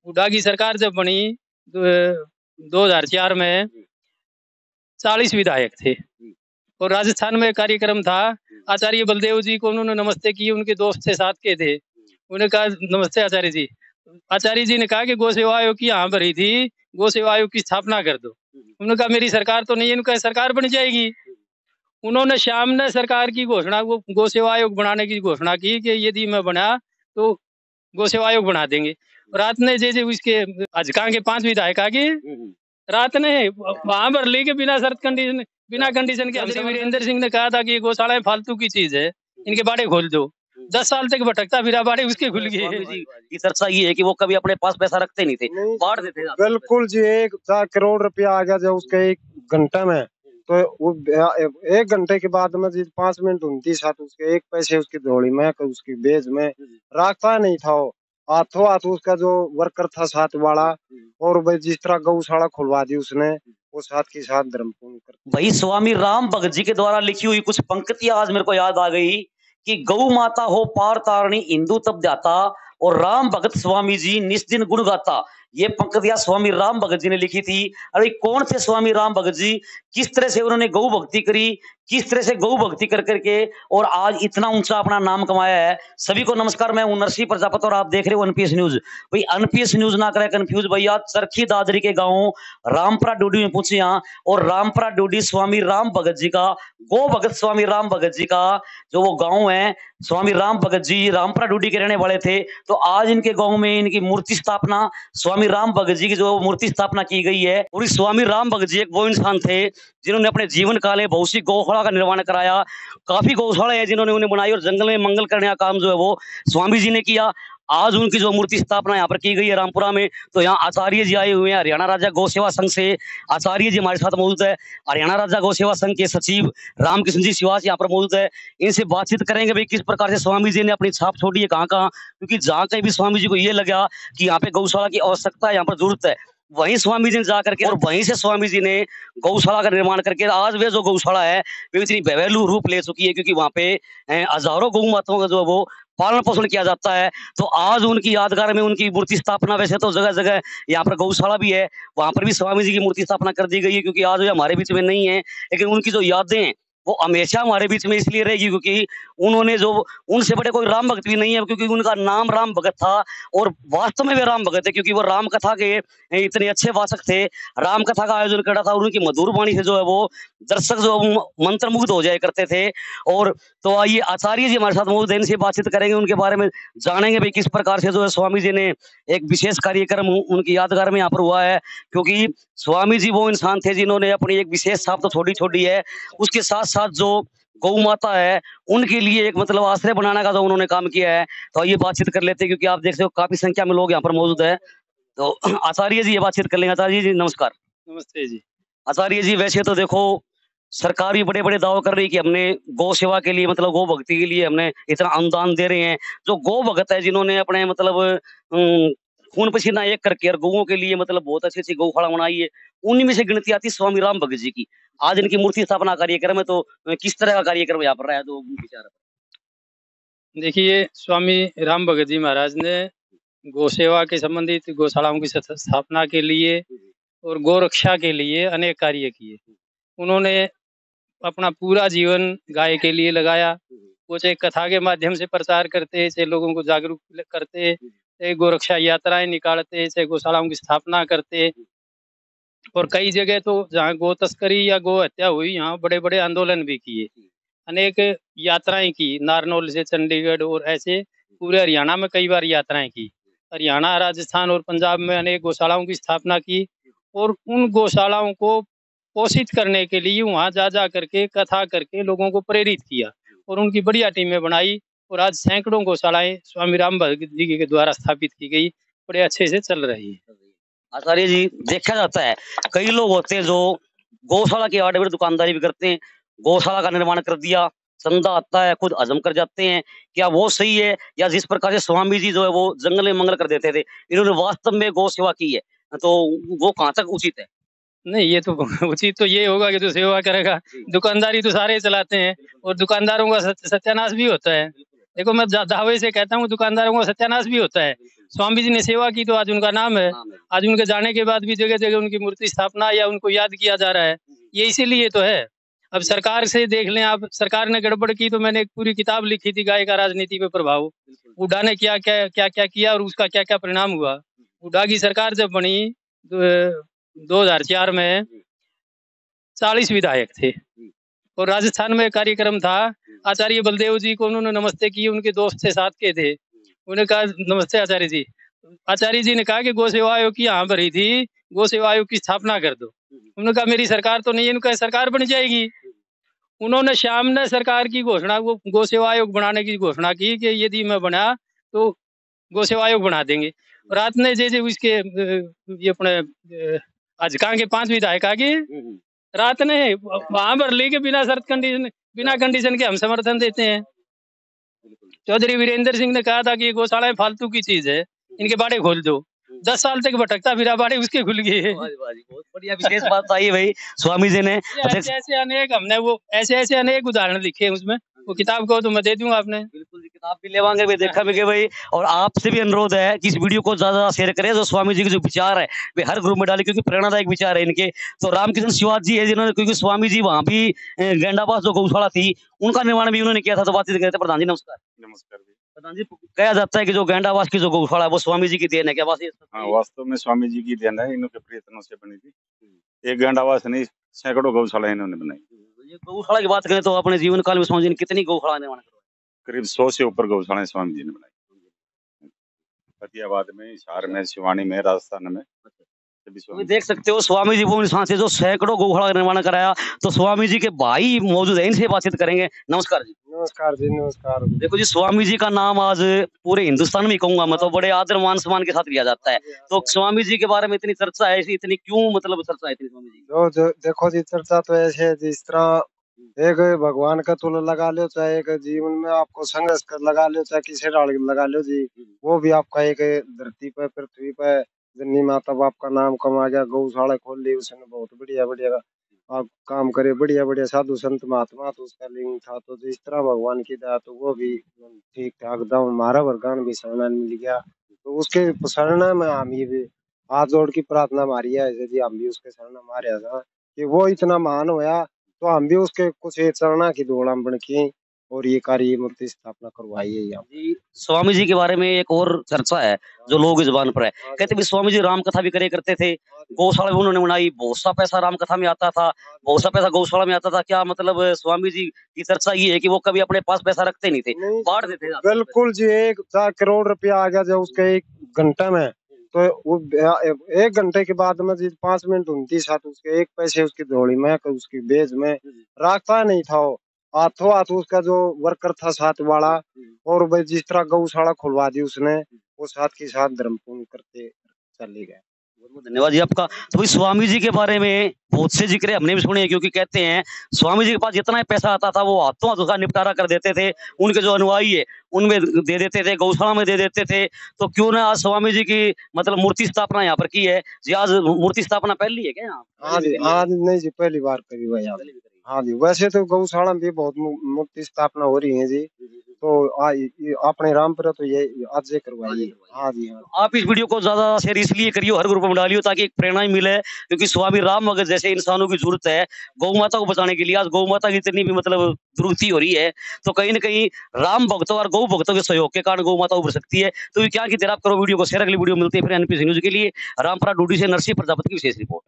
हुड्डा की सरकार जब बनी 2004 में 40 विधायक थे और राजस्थान में कार्यक्रम था। आचार्य बलदेव जी को उन्होंने नमस्ते की, उनके दोस्त से साथ के थे, उन्होंने कहा नमस्ते आचार्य जी। आचार्य जी ने कहा कि गौ सेवा आयोग की यहाँ भरी थी, गौ सेवा आयोग की स्थापना कर दो। उन्होंने कहा मेरी सरकार तो नहीं है, उनका सरकार बन जाएगी। उन्होंने शाम ने सरकार की घोषणा, वो गौ सेवा आयोग बनाने की घोषणा की कि यदि मैं बना तो गौ सेवा आयोग बना देंगे। रात ने जैसे उसके अजका के 5 विधायक आगे रात ने वहां पर लेके बिना शर्त कंडीशन, बिना कंडीशन के हजरी वीरेंद्र सिंह ने कहा था कि गौशालाएं फालतू की चीज है, इनके बाड़े खोल दो। 10 साल तक भटकता फिरा, बाड़े उसके खुल गए। की चर्चा ये है कि वो कभी अपने पास पैसा रखते नहीं थे, बांट देते थे। बिल्कुल जी, 1 करोड़ रुपया आ गया जो उसके 1 घंटे में, तो वो 1 घंटे के बाद में 5 मिनट 29 हाथ उसके 1 पैसे उसकी दौड़ी में उसकी बेज में रखता नहीं था। वो हाथों हाथ उसका जो वर्कर था साथ वाला, और भाई जिस तरह गौशाला खुलवा दी उसने, वो साथ के साथ धर्म पूर्ण कर। भाई स्वामी राम भगत जी के द्वारा लिखी हुई कुछ पंक्तियां आज मेरे को याद आ गई कि गौ माता हो पार तारणी हिंदू तब जाता, और राम भगत स्वामी जी निस दिन गुण गाता। ये पंक्तियां स्वामी राम भगत जी ने लिखी थी। अरे कौन थे स्वामी राम भगत जी, किस तरह से उन्होंने गौ भक्ति करी, किस तरह से गौ भक्ति कर करके और आज इतना ऊंचा अपना नाम कमाया है। सभी को नमस्कार, मैं हूं नरसिंह प्रजापति और आप देख रहे हो एनपीएस न्यूज। भाई एनपीएस न्यूज ना करे कंफ्यूज भैया, चरखी दादरी के गांव रामपुरा डोडी में पूछे यहाँ, और रामपुरा डोडी स्वामी राम भगत जी का, गो भगत स्वामी राम भगत जी का जो वो गांव है। स्वामी राम भगत जी रामपुरा डोडी के रहने वाले थे, तो आज इनके गांव में इनकी मूर्ति स्थापना, स्वामी राम भगत जी की जो मूर्ति स्थापना की गई है। और इस स्वामी राम भगत जी एक वो इंसान थे जिन्होंने अपने जीवन काल में बहुत सी गौशाला का निर्माण कराया। काफी गौशाला है जिन्होंने उन्हें बनाई, और जंगल में मंगल करने का काम जो है वो स्वामी जी ने किया। आज उनकी जो मूर्ति स्थापना यहाँ पर की गई है रामपुरा में, तो यहाँ आचार्य जी आए हुए हैं हरियाणा राज्य गौ सेवा संघ से। आचार्य जी हमारे साथ मौजूद है, हरियाणा राज्य गौ सेवा संघ के सचिव रामकृष्ण जी शिवास यहाँ पर मौजूद है। इनसे बातचीत करेंगे भाई किस प्रकार से स्वामी जी ने अपनी छाप छोड़ी है कहाँ कहाँ, क्योंकि जहाँ कहीं भी स्वामी जी को ये लगा कि यहाँ पे गौशाला की आवश्यकता है, यहाँ पर जरूरत है, वहीं स्वामी जी ने जा करके और वहीं से स्वामी जी ने गौशाला का निर्माण करके आज वे जो गौशाला है वे इतनी भव्य रूप ले चुकी है, क्योंकि वहाँ पे हजारों गौ माताओं का जो है वो पालन पोषण किया जाता है। तो आज उनकी यादगार में उनकी मूर्ति स्थापना, वैसे तो जगह जगह यहाँ पर गौशाला भी है, वहां पर भी स्वामी जी की मूर्ति स्थापना कर दी गई है, क्योंकि आज वे हमारे बीच में नहीं है, लेकिन उनकी जो यादें वो हमेशा हमारे बीच में इसलिए रहेगी क्योंकि उन्होंने जो, उनसे बड़े कोई राम भक्त भी नहीं है, क्योंकि उनका नाम राम भगत था और वास्तव में वे राम भगत है, क्योंकि वो राम कथा के इतने अच्छे वाचक थे। राम कथा का आयोजन करा था और उनकी मधुर वाणी से जो है वो दर्शक जो मंत्रमुग्ध हो जाया करते थे। और तो आइए आचार्य जी हमारे साथ मौजूद है, इनसे बातचीत करेंगे, उनके बारे में जानेंगे भाई किस प्रकार से जो है स्वामी जी ने एक विशेष कार्यक्रम उनकी यादगार में यहाँ पर हुआ है, क्योंकि स्वामी जी वो इंसान थे जिन्होंने अपनी एक विशेष छाप तो छोटी छोटी है, उसके साथ साथ जो गौ माता है उनके लिए एक मतलब आश्रय बनाने का जो उन्होंने काम किया है। तो ये बातचीत कर लेते हैं, क्योंकि आप देख रहे हो काफी संख्या में लोग यहाँ पर मौजूद है। तो आचार्य जी ये बातचीत कर लेंगे। आचार्य जी नमस्कार। नमस्ते जी। आचार्य जी वैसे तो देखो सरकार भी बड़े बड़े दावे कर रही है कि हमने गौ सेवा के लिए मतलब गौ भक्ति के लिए हमने इतना अनुदान दे रहे हैं। जो गौ भगत है जिन्होंने अपने मतलब खून पसीना एक करके और गौओं के लिए मतलब बहुत अच्छी अच्छी गौशाला बनाई है, उन्हीं में से गिनती आती स्वामी राम भगत जी की। आज इनकी मूर्ति स्थापना कार्यक्रम है, तो किस तरह का कार्यक्रम यहाँ पर रहा है, तो विचार है। देखिए स्वामी राम भगत जी महाराज ने गौ सेवा के संबंधित गौशालाओं की स्थापना के लिए और गौ रक्षा के लिए अनेक कार्य किए। उन्होंने अपना पूरा जीवन गाय के लिए लगाया। वो चाहे कथा के माध्यम से प्रचार करते, चाहे लोगों को जागरूक करते, चाहे गौ रक्षा यात्राएं निकालते, चाहे गौशालाओं की स्थापना करते। और कई जगह तो जहाँ गौ तस्करी या गौ हत्या हुई, यहाँ बड़े बड़े आंदोलन भी किए, अनेक यात्राएं की, नारनौल से चंडीगढ़ और ऐसे पूरे हरियाणा में कई बार यात्राएं की। हरियाणा, राजस्थान और पंजाब में अनेक गौशालाओं की स्थापना की और उन गौशालाओं को पोषित करने के लिए वहाँ जा करके कथा करके लोगों को प्रेरित किया और उनकी बढ़िया टीमें बनाई। और आज सैकड़ों गौशालाएं स्वामी राम भगत जी के द्वारा स्थापित की गई, बड़े अच्छे से चल रही है। आचार्य जी देखा जाता है कई लोग होते हैं जो गौशाला के आड़े बड़े दुकानदारी भी करते हैं, गौशाला का निर्माण कर दिया, चंदा आता है, खुद हजम कर जाते हैं, क्या वो सही है? या जिस प्रकार से स्वामी जी जो है वो जंगल में मंगल कर देते थे, इन्होंने वास्तव में गौ सेवा की है, तो वो कहाँ तक उचित है? नहीं, ये तो उचित तो ये होगा कि जो सेवा करेगा, दुकानदारी तो सारे चलाते हैं और दुकानदारों का सत्यानाश भी होता है। देखो मैं दावे से कहता हूँ दुकानदारों का सत्यानाश भी होता है। स्वामी जी ने सेवा की तो आज उनका नाम है। आज उनके जाने के बाद भी जगह जगह उनकी मूर्ति स्थापना या उनको याद किया जा रहा है। ये इसीलिए तो है। अब सरकार से देख लें आप, सरकार ने गड़बड़ की तो मैंने एक पूरी किताब लिखी थी, गाय का राजनीति पे प्रभाव। हुड्डा ने क्या क्या क्या क्या किया और उसका क्या क्या परिणाम हुआ। हुड्डा की सरकार जब बनी 2004 में 40 विधायक थे और राजस्थान में कार्यक्रम था। आचार्य बलदेव जी को उन्होंने नमस्ते की, उनके दोस्त थे, साथ के थे। उन्होंने कहा नमस्ते आचार्य जी। आचार्य जी ने कहा कि गौ सेवा आयोग की यहाँ भरी थी, गौ सेवा आयोग की स्थापना कर दो। उन्होंने कहा मेरी सरकार तो नहीं है। उनका सरकार बन जाएगी। उन्होंने शाम ने सरकार की घोषणा, वो गौ सेवा आयोग बनाने की घोषणा की कि यदि मैं बना तो गौ सेवा आयोग बना देंगे। रात ने जैसे उसके ये अपने आज कहाँ के 5 विधायक आगे रात ने वहां भर ली के बिना शर्त कंडीशन, बिना कंडीशन के हम समर्थन देते हैं। चौधरी वीरेंद्र सिंह ने कहा था कि ये गौशालाएं फालतू की चीज है, इनके बाड़े खोल दो। 10 साल तक भटकता फिरा बाड़े उसके खुल गए। बहुत बढ़िया विशेष बात आई भाई स्वामी जी ने। ऐसे अनेक हमने वो ऐसे अनेक उदाहरण लिखे हैं उसमें। वो किताब को तो मैं दे दूंगा आपने। बिल्कुल किताब भी लेवांगे भाई, देखा भी भाई। और आपसे भी अनुरोध है कि इस वीडियो को ज्यादा शेयर करें। जो स्वामी जी के जो विचार है वे हर ग्रुप में डाले, क्योंकि प्रेरणादायक विचार है इनके। तो रामकृष्ण शिवाजी जी है जिन्होंने, क्योंकि स्वामी जी वहां भी गेंडाबास जो गौशाला थी उनका निर्माण भी उन्होंने किया था। तो बातचीत करते। प्रधान जी नमस्कार। नमस्कार जी। प्रधान जी, कहा जाता है कि जो गेंडाबास की जो गौशाला है वो स्वामी जी की देन है, क्या बात है? हाँ, वास्तव में स्वामी जी की देन है। इनके प्रयत्नों से बनी थी। एक गेंडावास नहीं, सैकड़ों गौशाला इन्होंने बनाई। ये गौशाला की बात करें तो अपने जीवन काल में स्वामी जी ने कितनी गौशाला निर्माण करवाई? करीब 100 से ऊपर गौशालाएं स्वामी जी ने बनाई। फतेहाबाद में, हिसार में, शिवानी में, राजस्थान में। तो देख सकते हो स्वामी जी वो इंसान से जो सैकड़ों गौशाला का निर्माण कराया। तो स्वामी जी के भाई मौजूद है, इनसे बातचीत करेंगे। नमस्कार जी। नमस्कार जी, नमस्कार। देखो जी, स्वामी जी का नाम आज पूरे हिंदुस्तान में कहूंगा मैं तो बड़े आदर मान सम्मान के साथ लिया जाता है। तो स्वामी जी के बारे में इतनी चर्चा है, इतनी क्यों मतलब चर्चा है इतनी स्वामी जी? जो देखो जी, चर्चा तो ऐसे है जिस तरह एक भगवान का तुल लगा लो, चाहे एक जीवन में आपको संघर्ष कर लगा लो, चाहे किसी डाल लगा लो जी, वो भी आपका एक धरती पे, पृथ्वी पे जननी माता बाप का नाम कमा गया। गौशाला खोल ली उसने, बहुत बढ़िया बढ़िया आप काम करे, बढ़िया बढ़िया साधु संत महात्मा, तो उसका लिंग था। तो जिस तरह भगवान की दया तो वो भी ठीक ठाक दाम हमारा वरदान भी शरण मिल गया। तो उसके शरण में हम ये भी हाथ जोड़ की प्रार्थना हमारी है, यदि हम भी उसके शरण हमारे था कि वो इतना महान होया, तो हम भी उसके कुछ एक चरणा की दौड़ बन के और ये कार्य मूर्ति स्थापना करवाई है यहाँ। जी, स्वामी जी के बारे में एक और चर्चा है जो लोग जुबान पर है। कहते भी स्वामी जी राम कथा भी करे करते थे, गौशाला भी उन्होंने बनाई, बहुत सा पैसा राम कथा में आता था, बहुत सा पैसा गौशाला में आता था। क्या मतलब स्वामी जी की चर्चा ये है कि वो कभी अपने पास पैसा रखते नहीं थे, बांट देते थे? बिल्कुल जी, 1 करोड़ रुपया आ गया जब उसके 1 घंटे में, तो वो 1 घंटे के बाद में जी 5 मिनट 29 साथ उसके 1 पैसे उसकी दौड़ी में उसकी बेज में रखता नहीं था। वो हाथों हाथ उसका जो वर्कर था साथ वाला, और भाई जिस तरह गौशाला खुलवा दी उसने, वो साथ के साथ धर्म पूर्ण करते चले गए। बहुत बहुत धन्यवाद जी आपका। तो भाई स्वामी जी के बारे में बहुत से जिक्र हमने भी सुने हैं, क्योंकि कहते हैं स्वामी जी के पास जितना पैसा आता था वो हाथों हाथ उसका निपटारा कर देते थे। उनके जो अनुयायी है उनमें दे देते थे, गौशाला में दे देते थे। तो क्यों ना आज स्वामी जी की मतलब मूर्ति स्थापना यहाँ पर की है जी? आज मूर्ति स्थापना पहली है क्या यहाँ? हाँ जी, हाँ जी, नहीं जी, पहली बार करी हुआ यहाँ। हाँ जी, वैसे तो गौशाला में भी बहुत मूर्ति स्थापना हो रही है जी। तो अपने रामपुरा तो ये आज से करवाइए। हाँ जी, हाँ। आप इस वीडियो को ज्यादा शेयर इसलिए करियो, हर ग्रुप में डालियो, ताकि एक प्रेरणा मिले। क्योंकि स्वामी राम भगत जैसे इंसानों की जरूरत है गौ माता को बचाने के लिए। आज गौ माता की इतनी भी मतलब जरूरत हो रही है, तो कहीं ना कहीं राम भक्तों और गौ भक्तों के सहयोग के कारण गौ माता उभर सकती है। तो क्या की आप करो वीडियो को शेयर। अगली वीडियो मिलती है फिर एनपीसी न्यूज के लिए। रामपुरा डूडी से नरसिंह प्रजापति की विशेष रिपोर्ट।